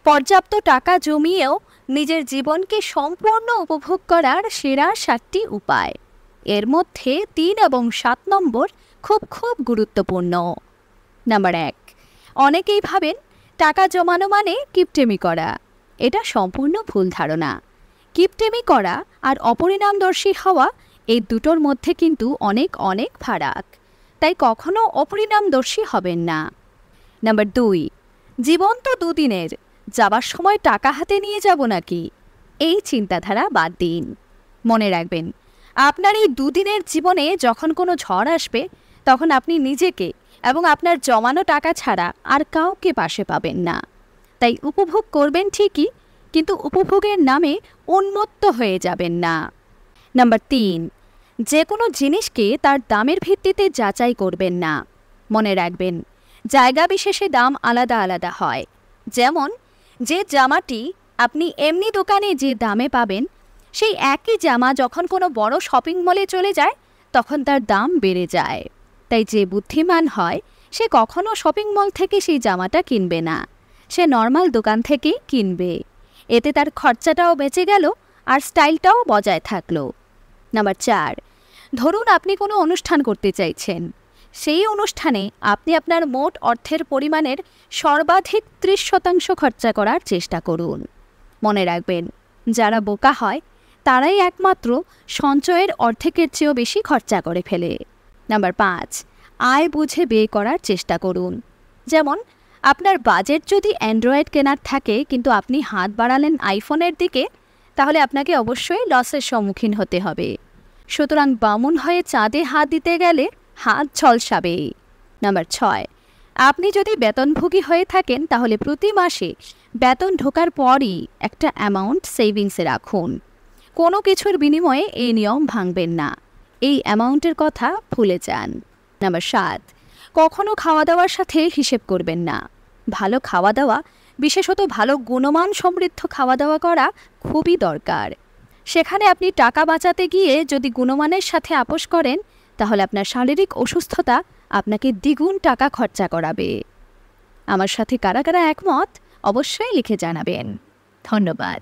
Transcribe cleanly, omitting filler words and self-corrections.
পর্যাপ্ত টাকা জমিয়েও নিজের জীবনকে সম্পূর্ণ উপভোগ করার সেরা 7টি উপায়। এর মধ্যে 3 এবং 7 নম্বর খুব খুব গুরুত্বপূর্ণ। নাম্বার 1, অনেকেই ভাবেন টাকা জমানো মানে কিপটেমি করা। এটা সম্পূর্ণ ভুল ধারণা। কিপটেমি করা আর অপরিণামদর্শী হওয়া এই দুটোর মধ্যে কিন্তু অনেক অনেক ফারাক, তাই কখনো অপরিণামদর্শী হবেন না। নাম্বার 2, জীবন তো দুদিনের, যাবার সময় টাকা হাতে নিয়ে যাব নাকি, এই চিন্তাধারা বাদ দিন। মনে রাখবেন, আপনার এই দুদিনের জীবনে যখন কোনো ঝড় আসবে তখন আপনি নিজেকে এবং আপনার জমানো টাকা ছাড়া আর কাউকে পাশে পাবেন না। তাই উপভোগ করবেন ঠিকই, কিন্তু উপভোগের নামে উন্মত্ত হয়ে যাবেন না। নাম্বার 3, যে কোনো জিনিসকে তার দামের ভিত্তিতে যাচাই করবেন না। মনে রাখবেন, জায়গা বিশেষে দাম আলাদা আলাদা হয়। যেমন যে জামাটি আপনি এমনি দোকানে যে দামে পাবেন, সেই একই জামা যখন কোনো বড় শপিং মলে চলে যায় তখন তার দাম বেড়ে যায়। তাই যে বুদ্ধিমান হয় সে কখনো শপিং মল থেকে সেই জামাটা কিনবে না, সে নর্মাল দোকান থেকেই কিনবে। এতে তার খরচাটাও বেঁচে গেল আর স্টাইলটাও বজায় থাকলো। নাম্বার 4, ধরুন আপনি কোনো অনুষ্ঠান করতে চাইছেন। সেই অনুষ্ঠানে আপনি আপনার মোট অর্থের পরিমাণের সর্বাধিক 30% খরচা করার চেষ্টা করুন। মনে রাখবেন, যারা বোকা হয় তারাই একমাত্র সঞ্চয়ের অর্ধেকের চেয়েও বেশি খরচা করে ফেলে। নাম্বার 5, আয় বুঝে ব্যয় করার চেষ্টা করুন। যেমন আপনার বাজেট যদি অ্যান্ড্রয়েড কেনার থাকে কিন্তু আপনি হাত বাড়ালেন আইফোনের দিকে, তাহলে আপনাকে অবশ্যই লসের সম্মুখীন হতে হবে। সুতরাং বামুন হয়ে চাঁদে হাত দিতে গেলে হাত ঝলসাবে। নাম্বার 6, আপনি যদি বেতনভোগী হয়ে থাকেন তাহলে প্রতি মাসে বেতন ঢোকার পরই একটা অ্যামাউন্ট সেভিংসে রাখুন। কোনো কিছুর বিনিময়ে এই নিয়ম ভাঙবেন না, এই অ্যামাউন্টের কথা ভুলে যান। নাম্বার 7, কখনো খাওয়া দাওয়ার সাথে হিসেব করবেন না। ভালো খাওয়া দাওয়া, বিশেষত ভালো গুণমান সমৃদ্ধ খাওয়া দাওয়া করা খুবই দরকার। সেখানে আপনি টাকা বাঁচাতে গিয়ে যদি গুণমানের সাথে আপোস করেন তাহলে আপনার শারীরিক অসুস্থতা আপনাকে দ্বিগুণ টাকা খরচা করাবে। আমার সাথে কারা কারা একমত অবশ্যই লিখে জানাবেন। ধন্যবাদ।